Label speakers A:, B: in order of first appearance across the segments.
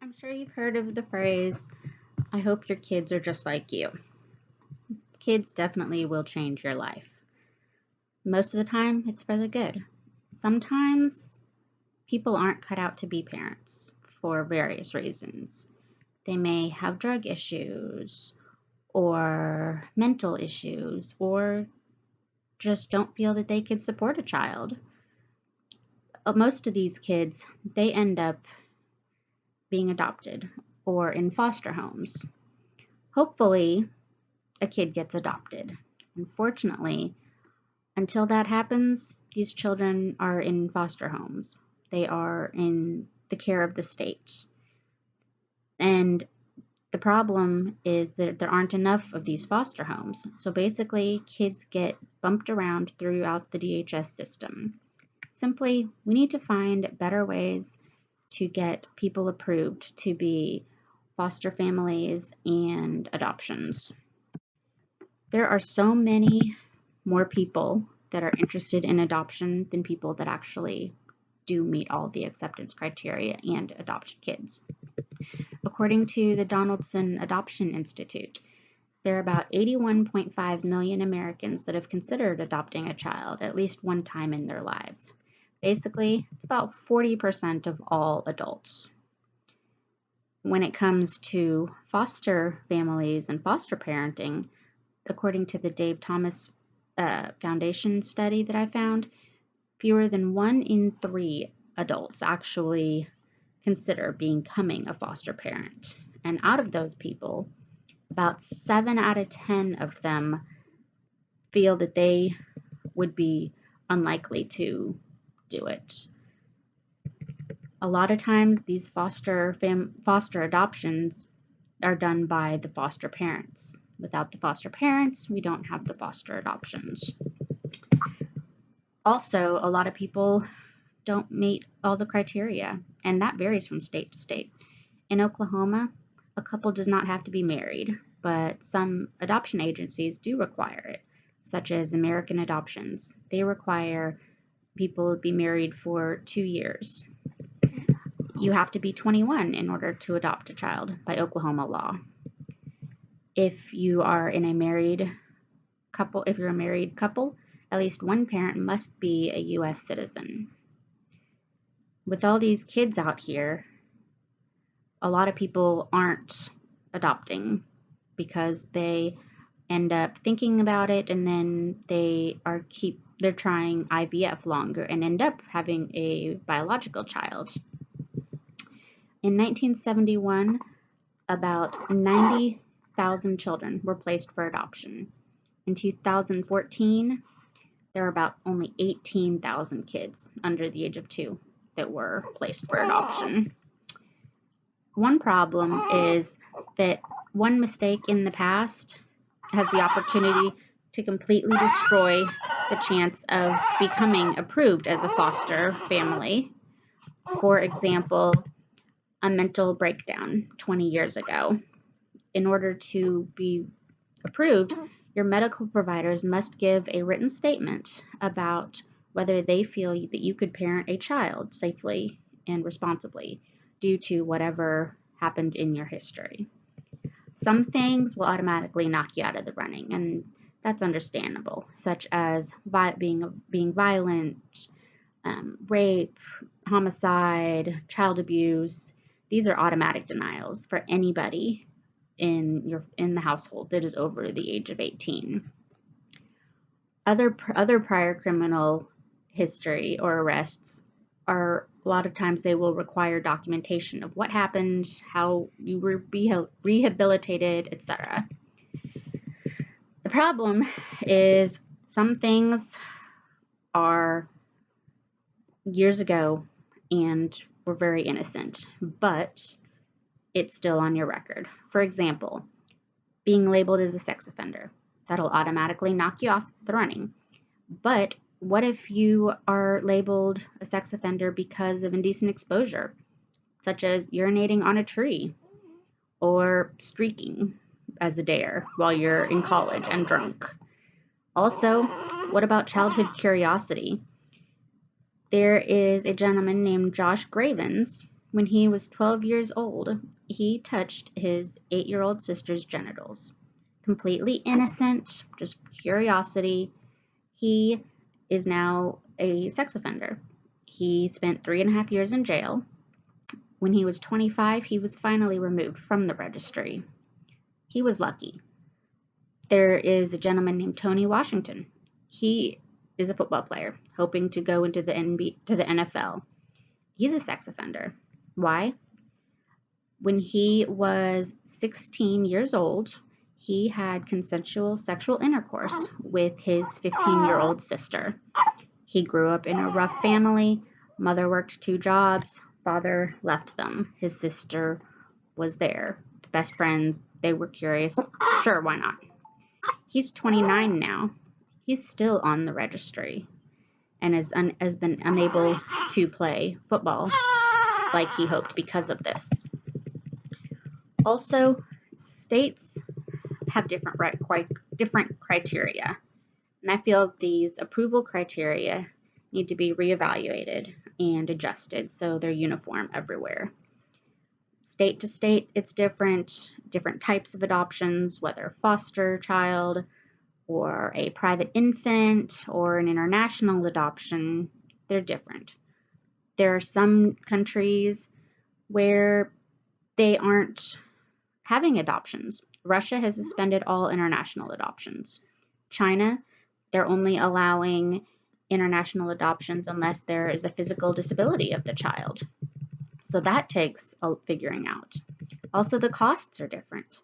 A: I'm sure you've heard of the phrase, I hope your kids are just like you. Kids definitely will change your life. Most of the time, it's for the good. Sometimes people aren't cut out to be parents for various reasons. They may have drug issues or mental issues or just don't feel that they can support a child. Most of these kids, they end up being adopted or in foster homes. Hopefully, a kid gets adopted. Unfortunately, until that happens, these children are in foster homes. They are in the care of the state. And the problem is that there aren't enough of these foster homes. So basically, kids get bumped around throughout the DHS system. Simply, we need to find better ways to get people approved to be foster families and adoptions. There are so many more people that are interested in adoption than people that actually do meet all the acceptance criteria and adopt kids. According to the Donaldson Adoption Institute, there are about 81.5 million Americans that have considered adopting a child at least one time in their lives. Basically, it's about 40% of all adults. When it comes to foster families and foster parenting, according to the Dave Thomas Foundation study that I found, fewer than 1 in 3 adults actually consider becoming a foster parent. And out of those people, about 7 out of 10 of them feel that they would be unlikely to do it. A lot of times, these foster adoptions are done by the foster parents. Without the foster parents, we don't have the foster adoptions. Also, a lot of people don't meet all the criteria, and that varies from state to state. In Oklahoma, a couple does not have to be married, but some adoption agencies do require it, such as American Adoptions. They require people to be married for 2 years. You have to be 21 in order to adopt a child by Oklahoma law. If you are in a married couple, at least one parent must be a U.S. citizen. With all these kids out here, a lot of people aren't adopting because they end up thinking about it and then they're trying IVF longer and end up having a biological child. In 1971, about 90,000 children were placed for adoption. In 2014, there were about only 18,000 kids under the age of 2 that were placed for adoption. One problem is that one mistake in the past has the opportunity to completely destroy the chance of becoming approved as a foster family. For example, a mental breakdown 20 years ago. In order to be approved, your medical providers must give a written statement about whether they feel that you could parent a child safely and responsibly due to whatever happened in your history. Some things will automatically knock you out of the running, and that's understandable, such as being violent, rape, homicide, child abuse. These are automatic denials for anybody in the household that is over the age of 18. Other prior criminal history or arrests are a lot of times they will require documentation of what happened, how you were rehabilitated, etc. The problem is some things are years ago and were very innocent, but it's still on your record. For example, being labeled as a sex offender. That'll automatically knock you off the running. But what if you are labeled a sex offender because of indecent exposure, such as urinating on a tree or streaking as a dare while you're in college and drunk? Also, what about childhood curiosity? There is a gentleman named Josh Gravens When he was 12 years old, he touched his 8-year-old sister's genitals. Completely innocent, just curiosity. He is now a sex offender. He spent 3.5 years in jail. When he was 25, he was finally removed from the registry. He was lucky. There is a gentleman named Tony Washington. He is a football player hoping to go into the NFL. He's a sex offender. Why? When he was 16 years old, he had consensual sexual intercourse with his 15-year-old sister. He grew up in a rough family. Mother worked 2 jobs. Father left them. His sister was there. Best friends, they were curious. Sure, why not? He's 29 now. He's still on the registry and has been unable to play football like he hoped because of this. Also, states have different criteria, and I feel these approval criteria need to be reevaluated and adjusted so they're uniform everywhere. State to state, it's different types of adoptions, whether foster child or a private infant or an international adoption, they're different. There are some countries where they aren't having adoptions. Russia has suspended all international adoptions. China, they're only allowing international adoptions unless there is a physical disability of the child. So that takes figuring out. Also, the costs are different.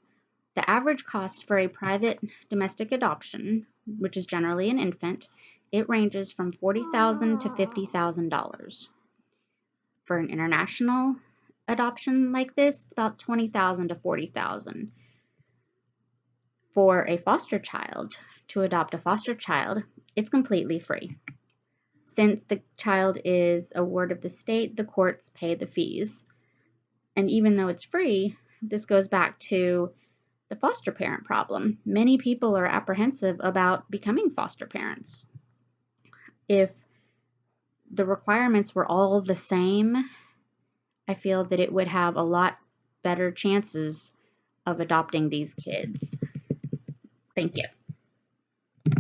A: The average cost for a private domestic adoption, which is generally an infant, it ranges from $40,000 to $50,000. For an international adoption like this, it's about $20,000 to $40,000. For a foster child, to adopt a foster child, it's completely free. Since the child is a ward of the state, the courts pay the fees. And even though it's free, this goes back to the foster parent problem. Many people are apprehensive about becoming foster parents. If the requirements were all the same, I feel that it would have a lot better chances of adopting these kids. Thank you.